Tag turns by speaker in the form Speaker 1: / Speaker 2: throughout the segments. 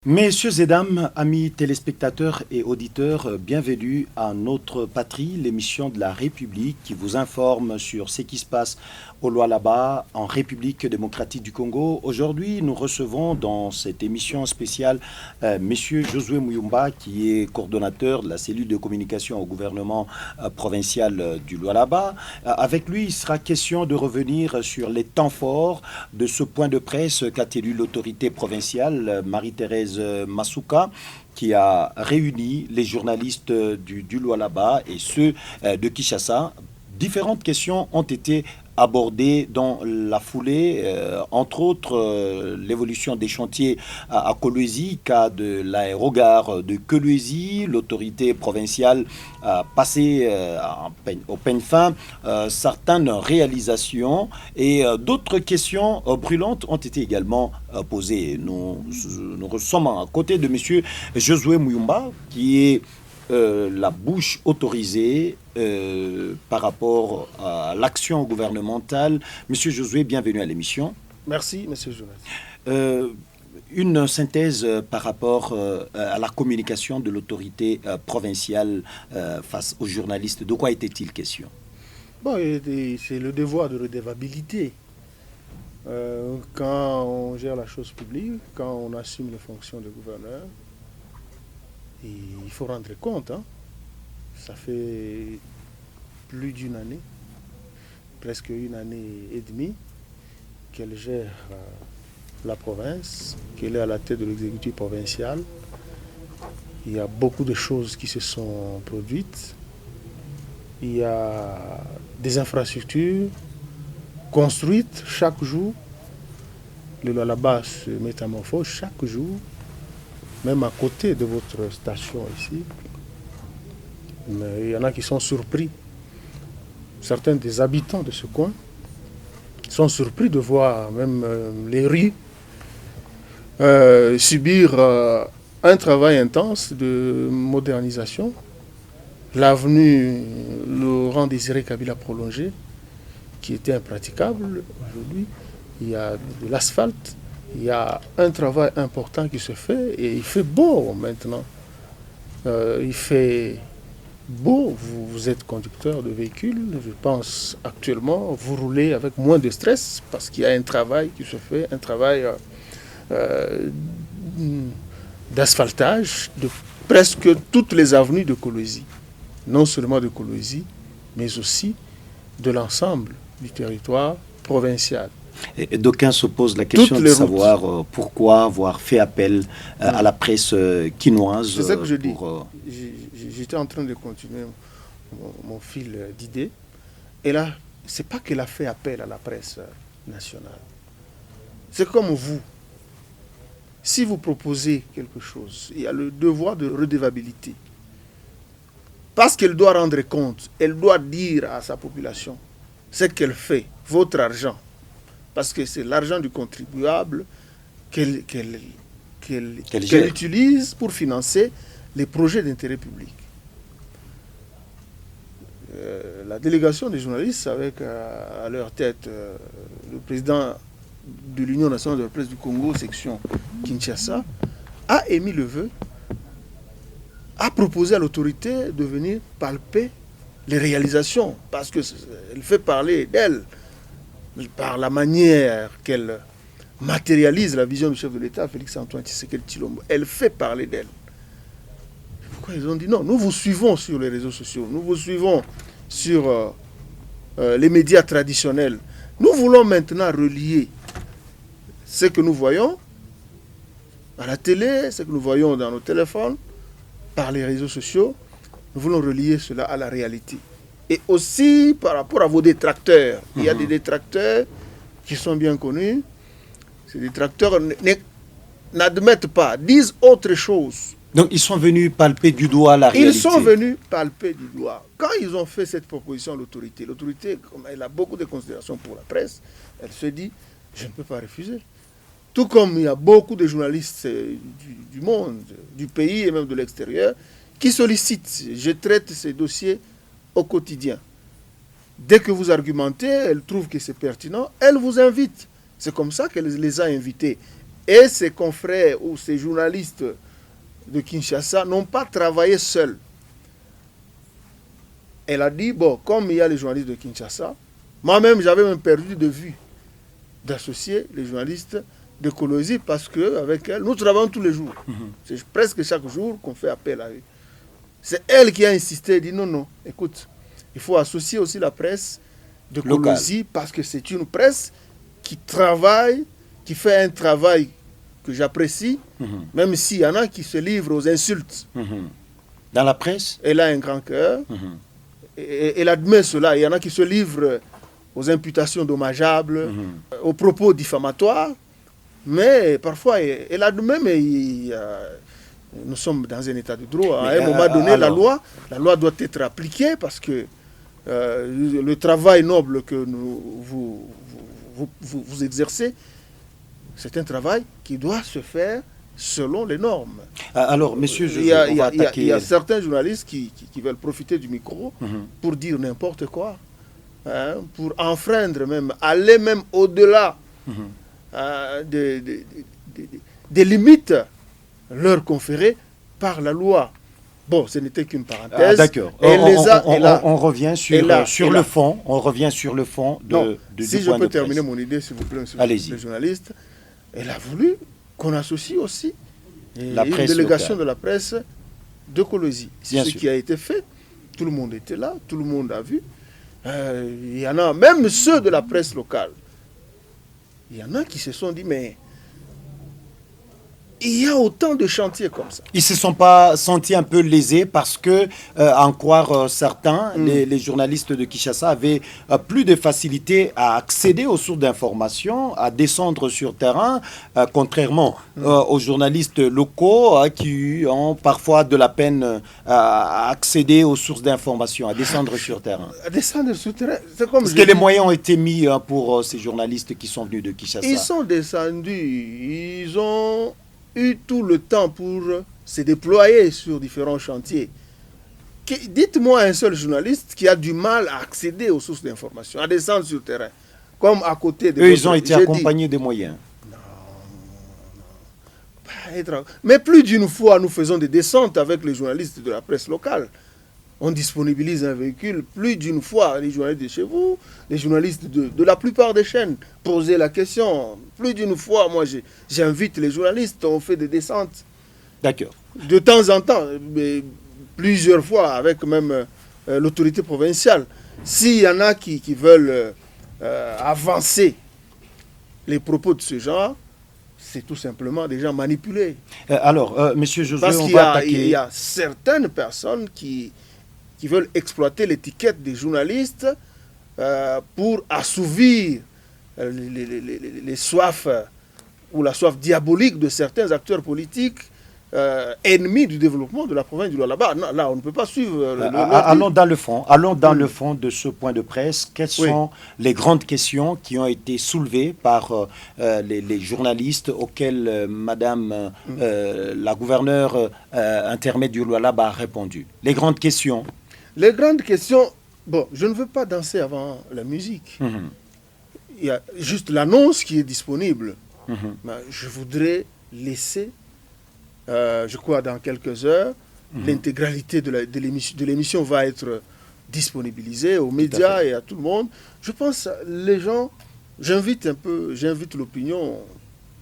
Speaker 1: Messieurs et dames, amis téléspectateurs et auditeurs, bienvenue à Notre Patrie, l'émission de la République qui vous informe sur ce qui se passe au Lualaba, en République démocratique du Congo. Aujourd'hui, nous recevons dans cette émission spéciale Monsieur Josué Muyumba, qui est coordonnateur de la cellule de communication au gouvernement provincial du Lualaba. Avec lui, il sera question de revenir sur les temps forts de ce point de presse qu'a tenu l'autorité provinciale, Marie-Thérèse Masuka, qui a réuni les journalistes du Lualaba et ceux de Kinshasa. Différentes questions ont été abordées dans la foulée, entre autres l'évolution des chantiers à Kolwezi, cas de l'aérogare de Kolwezi, l'autorité provinciale a passé au peigne fin certaines réalisations et d'autres questions brûlantes ont été également posées. Nous sommes à côté de M. Josué Muyumba, qui est la bouche autorisée par rapport à l'action gouvernementale. Monsieur Josué, bienvenue à l'émission.
Speaker 2: Merci, monsieur Jonas.
Speaker 1: Une synthèse par rapport à la communication de l'autorité provinciale face aux journalistes. De quoi était-il question?
Speaker 2: Bon, c'est le devoir de redevabilité. Quand on gère la chose publique, quand on assume les fonctions de gouverneur, il faut rendre compte. Ça fait plus d'une année, presque une année et demie, qu'elle gère la province, qu'elle est à la tête de l'exécutif provincial. Il y a beaucoup de choses qui se sont produites. Il y a des infrastructures construites chaque jour. Le Lualaba se métamorphose chaque jour, même à côté de votre station ici. Mais il y en a qui sont surpris. Certains des habitants de ce coin sont surpris de voir même les rues subir un travail intense de modernisation. L'avenue Laurent Désiré Kabila prolongée, qui était impraticable aujourd'hui, il y a de l'asphalte, il y a un travail important qui se fait et il fait beau maintenant. Il fait beau, vous êtes conducteur de véhicule, je pense actuellement, vous roulez avec moins de stress parce qu'il y a un travail qui se fait, un travail d'asphaltage de presque toutes les avenues de Kolwezi. Non seulement de Kolwezi, mais aussi de l'ensemble du territoire provincial.
Speaker 1: Et d'aucuns se posent la question de savoir pourquoi avoir fait appel à la presse quinoise.
Speaker 2: C'est ça que je dis. J'étais en train de continuer mon fil d'idées. Et là, c'est pas qu'elle a fait appel à la presse nationale. C'est comme vous. Si vous proposez quelque chose, il y a le devoir de redevabilité. Parce qu'elle doit rendre compte, elle doit dire à sa population ce qu'elle fait, votre argent. Parce que c'est l'argent du contribuable qu'elle utilise pour financer les projets d'intérêt public. La délégation des journalistes, avec à leur tête le président de l'Union nationale de la presse du Congo, section Kinshasa, a émis le vœu, a proposé à l'autorité de venir palper les réalisations, parce qu'elle fait parler d'elle par la manière qu'elle matérialise la vision du chef de l'État, Félix-Antoine Tshisekedi Tshilombo. Elle fait parler d'elle. Pourquoi ils ont dit non, nous vous suivons sur les réseaux sociaux, nous vous suivons sur les médias traditionnels. Nous voulons maintenant relier ce que nous voyons à la télé, ce que nous voyons dans nos téléphones, par les réseaux sociaux. Nous voulons relier cela à la réalité. Et aussi par rapport à vos détracteurs. Il y a des détracteurs qui sont bien connus. Ces détracteurs n'admettent pas, disent autre chose.
Speaker 1: Donc ils sont venus palper du doigt la réalité.
Speaker 2: Ils sont venus palper du doigt. Quand ils ont fait cette proposition à l'autorité, comme elle a beaucoup de considération pour la presse, elle se dit, je ne peux pas refuser. Tout comme il y a beaucoup de journalistes du monde, du pays et même de l'extérieur, qui sollicitent. Je traite ces dossiers au quotidien. Dès que vous argumentez, elle trouve que c'est pertinent, elle vous invite. C'est comme ça qu'elle les a invités. Et ses confrères ou ses journalistes de Kinshasa n'ont pas travaillé seuls. Elle a dit, bon, comme il y a les journalistes de Kinshasa, moi-même j'avais même perdu de vue d'associer les journalistes de Kolosi parce qu'avec elle, nous travaillons tous les jours. C'est presque chaque jour qu'on fait appel à eux. C'est elle qui a insisté, elle dit non, non, écoute, il faut associer aussi la presse de Kolosi parce que c'est une presse qui travaille, qui fait un travail que j'apprécie, même s'il y en a qui se livrent aux insultes.
Speaker 1: Dans la presse,
Speaker 2: elle a un grand cœur, et elle admet cela. Il y en a qui se livrent aux imputations dommageables, aux propos diffamatoires, mais parfois, elle admet, mais nous sommes dans un état de droit. À un moment donné, la loi doit être appliquée parce que le travail noble que vous exercez, c'est un travail qui doit se faire selon les normes.
Speaker 1: Alors, monsieur,
Speaker 2: il y a certains journalistes qui veulent profiter du micro pour dire n'importe quoi, hein, pour enfreindre même, aller même au-delà des limites leur conférées par la loi. Bon, ce n'était qu'une parenthèse.
Speaker 1: D'accord. On revient sur le fond. On revient sur le fond
Speaker 2: du si je peux terminer mon idée, s'il vous plaît, monsieur le journaliste. Elle a voulu qu'on associe aussi une délégation de la presse de Kolosi. C'est ce qui a été fait. Tout le monde était là, tout le monde a vu. Il y en a, même ceux de la presse locale, il y en a qui se sont dit, mais il y a autant de chantiers comme ça.
Speaker 1: Ils ne se sont pas sentis un peu lésés parce que, à en croire certains, les journalistes de Kinshasa avaient plus de facilité à accéder aux sources d'informations, à descendre sur terrain, contrairement aux journalistes locaux qui ont parfois de la peine à accéder aux sources d'informations, à descendre sur terrain.
Speaker 2: À descendre sur terrain, c'est comme...
Speaker 1: Est-ce que les moyens ont été mis pour ces journalistes qui sont venus de Kinshasa?
Speaker 2: Ils sont descendus, ils ont eu tout le temps pour se déployer sur différents chantiers. Dites-moi un seul journaliste qui a du mal à accéder aux sources d'information, à descendre sur le terrain, comme à côté de...
Speaker 1: Eux, ils ont été accompagnés des moyens.
Speaker 2: Non. Mais plus d'une fois, nous faisons des descentes avec les journalistes de la presse locale. On disponibilise un véhicule plus d'une fois, les journalistes de chez vous, les journalistes de la plupart des chaînes, poser la question. Plus d'une fois, moi, j'invite les journalistes, on fait des descentes.
Speaker 1: D'accord.
Speaker 2: De temps en temps, mais plusieurs fois, avec même l'autorité provinciale. S'il y en a qui veulent avancer les propos de ce genre, c'est tout simplement des gens manipulés.
Speaker 1: Alors, monsieur Josué,
Speaker 2: parce qu'il y a certaines personnes qui veulent exploiter l'étiquette des journalistes pour assouvir les soifs ou la soif diabolique de certains acteurs politiques ennemis du développement de la province du Lualaba. Non, là, on ne peut pas suivre...
Speaker 1: allons dans le fond. Allons dans le fond de ce point de presse. Quelles sont les grandes questions qui ont été soulevées par les journalistes auxquels Madame la gouverneure intermédiaire du Lualaba a répondu? Les grandes questions.
Speaker 2: Les grandes questions... Bon, je ne veux pas danser avant la musique. Il y a juste l'annonce qui est disponible. Je voudrais laisser, je crois dans quelques heures, l'intégralité de l'émission va être disponibilisée aux médias et à tout le monde. Je pense les gens, j'invite l'opinion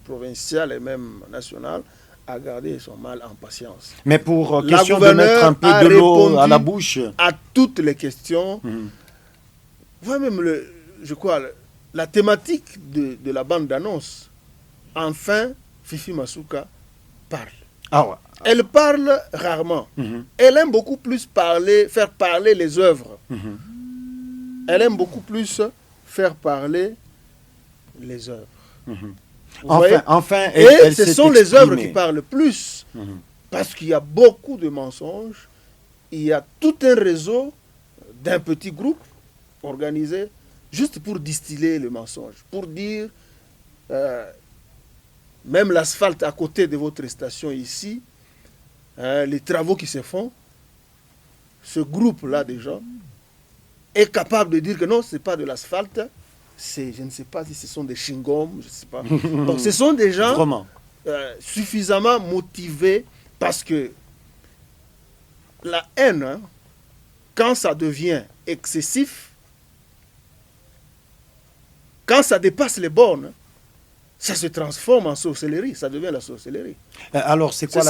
Speaker 2: provinciale et même nationale à garder son mal en patience.
Speaker 1: Mais pour question de mettre un peu de l'eau à la bouche.
Speaker 2: À toutes les questions. Voilà même, je crois, la thématique de la bande d'annonce. Enfin, Fifi Masuka parle.
Speaker 1: Ah ouais.
Speaker 2: Elle parle rarement. Elle aime beaucoup plus faire parler les œuvres. Elle aime beaucoup plus faire parler les œuvres.
Speaker 1: Enfin,
Speaker 2: et ce sont les œuvres qui parlent plus. Parce qu'il y a beaucoup de mensonges. Il y a tout un réseau d'un petit groupe organisé juste pour distiller le mensonge. Pour dire, même l'asphalte à côté de votre station ici, les travaux qui se font, ce groupe-là de gens est capable de dire que non, ce n'est pas de l'asphalte. Je ne sais pas si ce sont des chewing-gums, je ne sais pas. Donc ce sont des gens suffisamment motivé, parce que la haine, hein, quand ça devient excessif, quand ça dépasse les bornes, ça se transforme en sorcellerie, ça devient la sorcellerie.
Speaker 1: Alors, c'est quoi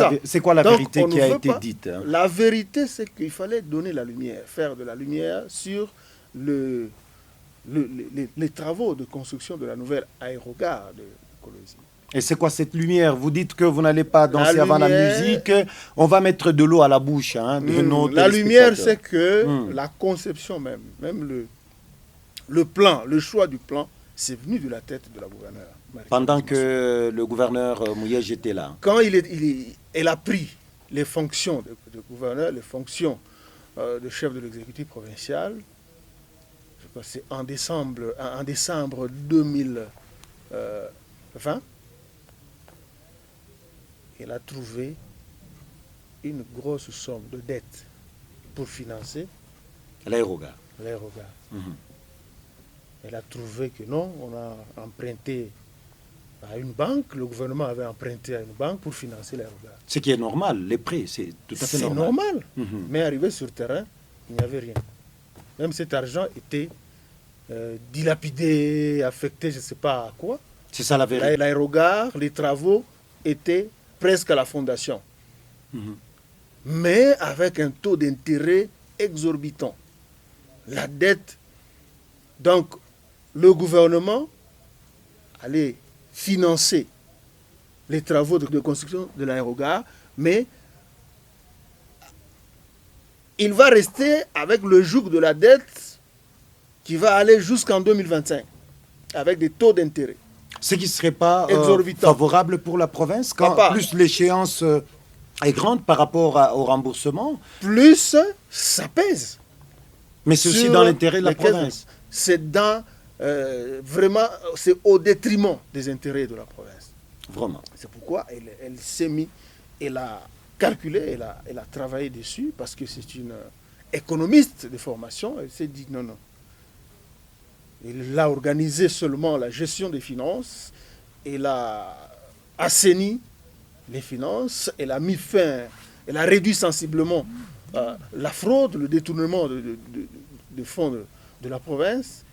Speaker 1: la
Speaker 2: Donc,
Speaker 1: vérité qui a été dite, hein?
Speaker 2: La vérité, c'est qu'il fallait donner la lumière, faire de la lumière sur les travaux de construction de la nouvelle aérogare de Kolwezi.
Speaker 1: Et c'est quoi cette lumière? Vous dites que vous n'allez pas danser avant la musique. On va mettre de l'eau à la bouche, hein, de nos
Speaker 2: La lumière, c'est
Speaker 1: téléspectateurs.
Speaker 2: que la conception même le plan, le choix du plan, c'est venu de la tête de la gouverneure.
Speaker 1: Pendant que le gouverneur Mouyej était là.
Speaker 2: Quand elle a pris les fonctions de gouverneur, les fonctions de chef de l'exécutif provincial, je crois que c'est en décembre 2020, elle a trouvé une grosse somme de dettes pour financer
Speaker 1: L'aérogare.
Speaker 2: l'aérogare. Elle a trouvé que non, on a emprunté à une banque, le gouvernement avait emprunté à une banque pour financer l'aérogare.
Speaker 1: Ce qui est normal, les prêts, c'est tout à fait normal.
Speaker 2: C'est normal. Mais arrivé sur le terrain, il n'y avait rien. Même cet argent était dilapidé, affecté, je ne sais pas à quoi.
Speaker 1: C'est ça la vérité.
Speaker 2: L'aérogare, les travaux étaient presque à la fondation. Mais avec un taux d'intérêt exorbitant. La dette, donc le gouvernement allait financer les travaux de construction de l'aérogare, mais il va rester avec le joug de la dette qui va aller jusqu'en 2025, avec des taux d'intérêt.
Speaker 1: Ce qui ne serait pas favorable pour la province, quand plus l'échéance est grande par rapport au remboursement.
Speaker 2: Plus ça pèse.
Speaker 1: Mais c'est aussi dans l'intérêt de la province.
Speaker 2: C'est dans vraiment, c'est au détriment des intérêts de la province.
Speaker 1: Vraiment.
Speaker 2: C'est pourquoi elle s'est mise, elle a calculé, elle a travaillé dessus, parce que c'est une économiste de formation. Elle s'est dit non. Elle a organisé seulement la gestion des finances, elle a assaini les finances, elle a mis fin, elle a réduit sensiblement la fraude, le détournement de fonds de la province,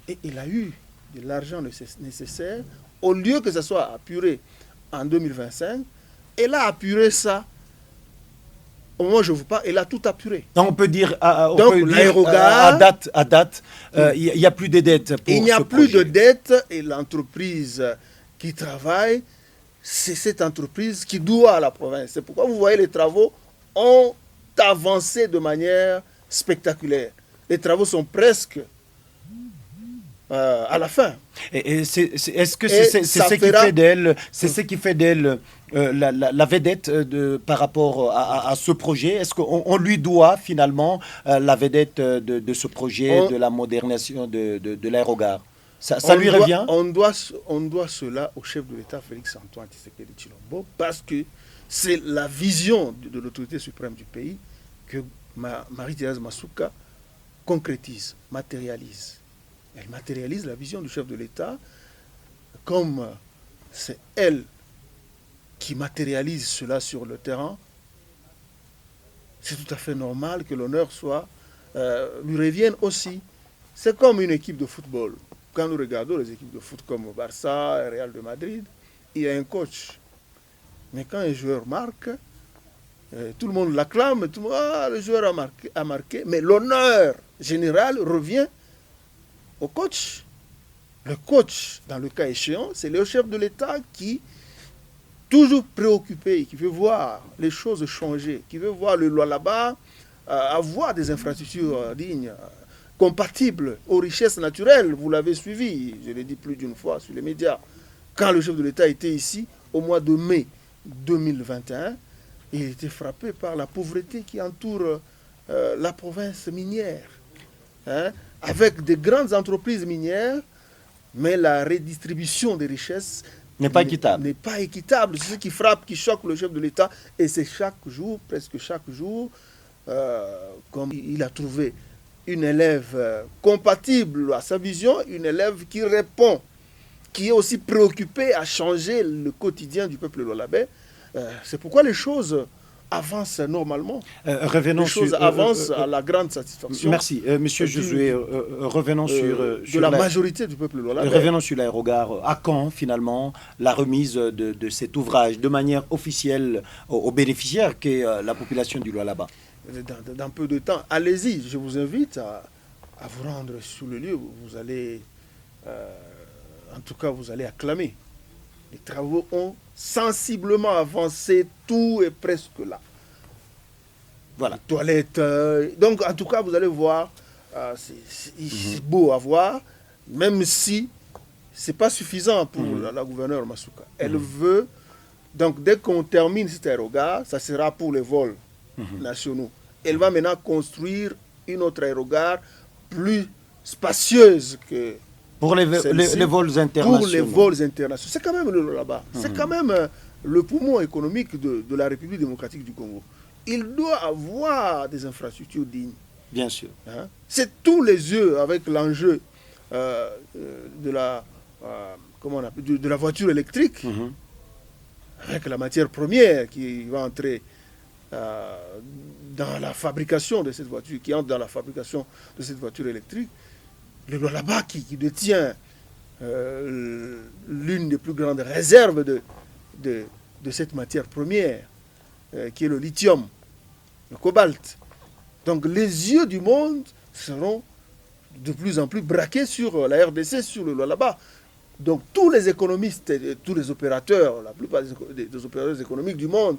Speaker 2: et il a eu de l'argent nécessaire. Au lieu que ça soit apuré en 2025, elle a apuré ça. Au moment où je vous parle, elle a tout apuré.
Speaker 1: Donc on peut dire, à date, il n'y a plus de dettes.
Speaker 2: Il n'y a plus de dettes, et l'entreprise qui travaille, c'est cette entreprise qui doit à la province. C'est pourquoi vous voyez les travaux ont avancé de manière spectaculaire. Les travaux sont presque à la fin.
Speaker 1: Est-ce que c'est ce qui fait d'elle, la vedette par rapport à ce projet? Est-ce qu'on lui doit finalement la vedette de ce projet, de la modernisation de l'aérogare? Ça lui revient?
Speaker 2: On doit cela au chef de l'État, Félix-Antoine Tshisekedi Tshilombo, parce que c'est la vision de l'autorité suprême du pays que Marie-Thérèse Masuka concrétise, matérialise. Elle matérialise la vision du chef de l'État, comme c'est elle qui matérialise cela sur le terrain. C'est tout à fait normal que l'honneur lui revienne aussi. C'est comme une équipe de football. Quand nous regardons les équipes de foot comme Barça et Real de Madrid, il y a un coach. Mais quand un joueur marque, tout le monde l'acclame, tout le monde, le joueur a marqué, mais l'honneur général revient au coach. Le coach, dans le cas échéant, c'est le chef de l'État qui, toujours préoccupé, qui veut voir les choses changer, qui veut voir le Lualaba avoir des infrastructures dignes, compatibles aux richesses naturelles. Vous l'avez suivi, je l'ai dit plus d'une fois sur les médias. Quand le chef de l'État était ici, au mois de mai 2021, il était frappé par la pauvreté qui entoure la province minière. Avec de grandes entreprises minières, mais la redistribution des richesses
Speaker 1: n'est pas équitable.
Speaker 2: N'est pas équitable. C'est ce qui frappe, qui choque le chef de l'État. Et c'est chaque jour, presque chaque jour, comme il a trouvé une élève compatible à sa vision, une élève qui répond qui est aussi préoccupé à changer le quotidien du peuple lualabais. C'est pourquoi les choses avancent normalement.
Speaker 1: Revenons
Speaker 2: les choses avancent à la grande satisfaction.
Speaker 1: Merci, Monsieur Josué. Revenons sur
Speaker 2: la majorité du peuple lualabais.
Speaker 1: Revenons sur l'aérogare. À quand, finalement, la remise de cet ouvrage de manière officielle aux bénéficiaires qu'est la population du Lualaba?
Speaker 2: Dans peu de temps, allez-y. Je vous invite à vous rendre sur le lieu. Vous allez, en tout cas, vous allez acclamer. Les travaux ont sensiblement avancé, tout est presque là.
Speaker 1: Voilà.
Speaker 2: Les toilettes. Donc, en tout cas, vous allez voir, c'est beau à voir, même si ce n'est pas suffisant pour la gouverneure Masuka. Elle veut, donc dès qu'on termine cet aérogare, ça sera pour les vols nationaux. Elle va maintenant construire une autre aérogare plus spacieuse que
Speaker 1: pour les vols internationaux.
Speaker 2: Pour les vols internationaux. C'est quand même le là-bas. C'est quand même le poumon économique de la République démocratique du Congo. Il doit avoir des infrastructures dignes.
Speaker 1: Bien sûr.
Speaker 2: Hein? C'est tous les yeux avec l'enjeu de la voiture électrique, avec la matière première qui va entrer dans la fabrication de cette voiture, qui entre dans la fabrication de cette voiture électrique. Le Lualaba qui détient l'une des plus grandes réserves de cette matière première, qui est le lithium, le cobalt. Donc les yeux du monde seront de plus en plus braqués sur la RDC, sur le Lualaba. Donc tous les économistes, tous les opérateurs, la plupart des opérateurs économiques du monde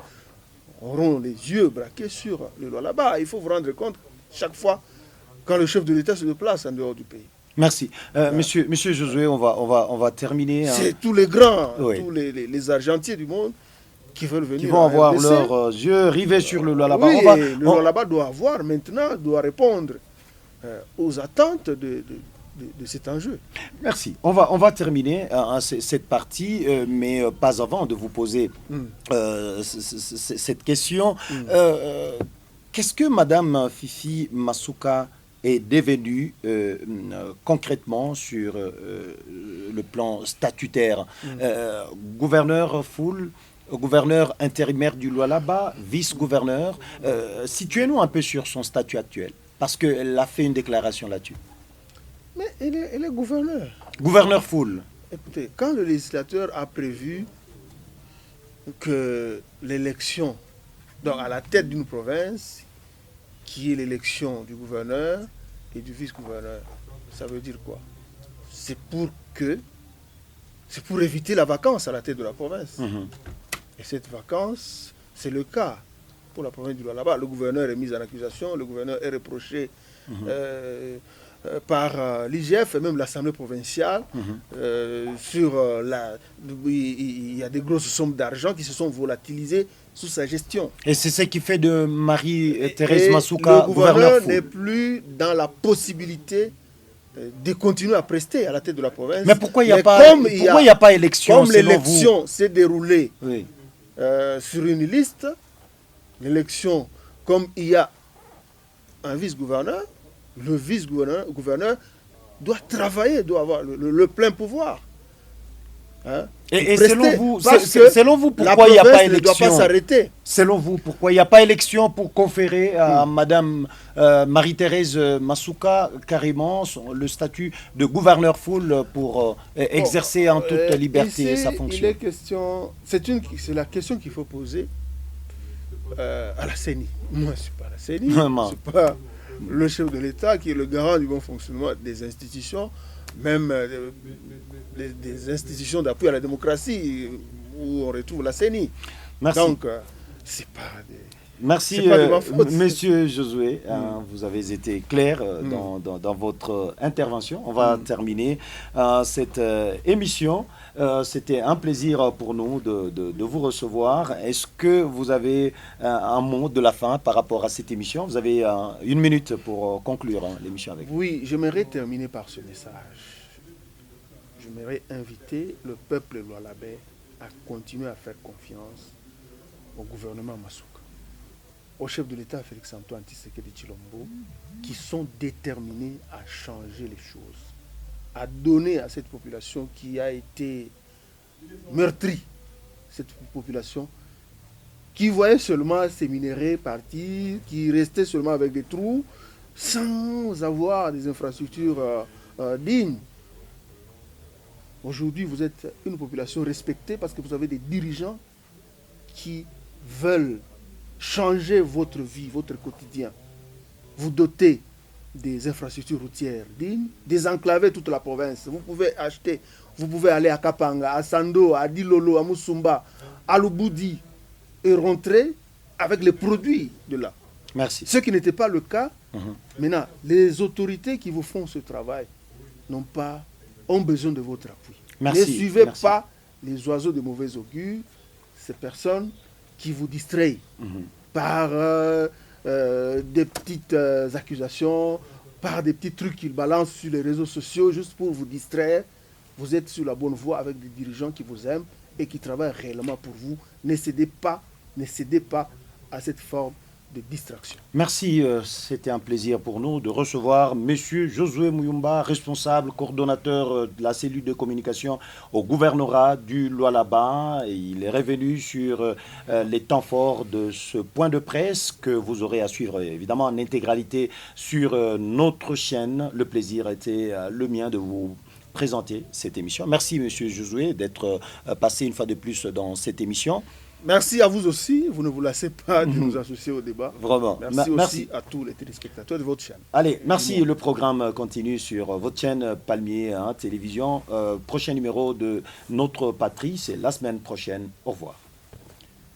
Speaker 2: auront les yeux braqués sur le Lualaba. Il faut vous rendre compte chaque fois quand le chef de l'État se déplace en dehors du pays.
Speaker 1: Merci. Monsieur Josué, on va terminer.
Speaker 2: C'est tous les grands, tous les argentiers du monde qui veulent venir.
Speaker 1: Qui vont avoir leurs yeux rivés sur le Lualaba.
Speaker 2: Oui, le Lualaba doit répondre aux attentes de cet enjeu.
Speaker 1: Merci. On va terminer cette partie, mais pas avant de vous poser cette question. Qu'est-ce que Madame Fifi Masuka est devenue concrètement sur le plan statutaire? Gouverneur full, gouverneur intérimaire du Lualaba, vice-gouverneur. Situez-nous un peu sur son statut actuel, parce qu'elle a fait une déclaration là-dessus.
Speaker 2: Mais elle est gouverneur.
Speaker 1: Gouverneur full.
Speaker 2: Écoutez, quand le législateur a prévu que l'élection, donc à la tête d'une province, qui est l'élection du gouverneur et du vice-gouverneur, ça veut dire quoi? C'est pour éviter la vacance à la tête de la province. Et cette vacance, c'est le cas pour la province du Lualaba. Le gouverneur est mis en accusation, le gouverneur est reproché par l'IGF et même l'Assemblée provinciale. Il y a des grosses sommes d'argent qui se sont volatilisées sous sa gestion.
Speaker 1: Et c'est ce qui fait de Marie-Thérèse Masuka
Speaker 2: le gouverneur n'est plus dans la possibilité de continuer à prester à la tête de la province.
Speaker 1: Mais pourquoi il n'y a pas élection?
Speaker 2: Comme l'élection s'est déroulée sur une liste, l'élection, comme il y a un vice-gouverneur, le vice-gouverneur doit travailler, doit avoir le plein pouvoir. Hein,
Speaker 1: et selon vous, pourquoi il n'y a pas élection?
Speaker 2: Ne doit pas s'arrêter.
Speaker 1: Selon vous, pourquoi il n'y a pas élection pour conférer à Madame Marie-Thérèse Masuka carrément le statut de gouverneur full pour exercer en toute liberté
Speaker 2: ici,
Speaker 1: sa fonction?
Speaker 2: C'est la question qu'il faut poser à la CENI. Moi, je ne suis pas la CENI, je ne suis pas le chef de l'État qui est le garant du bon fonctionnement des institutions, même des institutions d'appui à la démocratie où on retrouve la CENI.
Speaker 1: Merci.
Speaker 2: Donc, c'est pas des...
Speaker 1: Merci, Monsieur Josué. Vous avez été clair dans votre intervention. On va terminer cette émission. C'était un plaisir pour nous de vous recevoir. Est-ce que vous avez un mot de la fin par rapport à cette émission? Vous avez 1 minute pour conclure l'émission avec vous.
Speaker 2: Oui, j'aimerais terminer par ce message. J'aimerais inviter le peuple lualabais à continuer à faire confiance au gouvernement Masuka, au chef de l'État Félix-Antoine Tshisekedi Tshilombo, qui sont déterminés à changer les choses, à donner à cette population qui a été meurtrie, cette population qui voyait seulement ces minéraux partir, qui restait seulement avec des trous, sans avoir des infrastructures dignes. Aujourd'hui, vous êtes une population respectée parce que vous avez des dirigeants qui veulent changer votre vie, votre quotidien. Vous dotez des infrastructures routières dignes, désenclaver toute la province. Vous pouvez acheter, vous pouvez aller à Kapanga, à Sando, à Dilolo, à Musumba, à Lubudi et rentrer avec les produits de là.
Speaker 1: Merci.
Speaker 2: Ce qui n'était pas le cas. Maintenant, les autorités qui vous font ce travail ont besoin de votre appui.
Speaker 1: Merci.
Speaker 2: Ne suivez pas les oiseaux de mauvais augure, ces personnes qui vous distraient par des petites accusations, par des petits trucs qu'ils balancent sur les réseaux sociaux juste pour vous distraire. Vous êtes sur la bonne voie avec des dirigeants qui vous aiment et qui travaillent réellement pour vous. Ne cédez pas à cette forme de distraction.
Speaker 1: Merci, c'était un plaisir pour nous de recevoir M. Josué Muyumba, responsable, coordonnateur de la cellule de communication au gouvernorat du Lualaba. Il est revenu sur les temps forts de ce point de presse que vous aurez à suivre évidemment en intégralité sur notre chaîne. Le plaisir était le mien de vous présenter cette émission. Merci M. Josué d'être passé une fois de plus dans cette émission.
Speaker 2: Merci à vous aussi. Vous ne vous lassez pas de nous associer au débat.
Speaker 1: Vraiment.
Speaker 2: Merci aussi à tous les téléspectateurs de votre chaîne.
Speaker 1: Allez, merci. Le programme continue sur votre chaîne Palmier Télévision. Prochain numéro de Notre Patrie, c'est la semaine prochaine. Au revoir.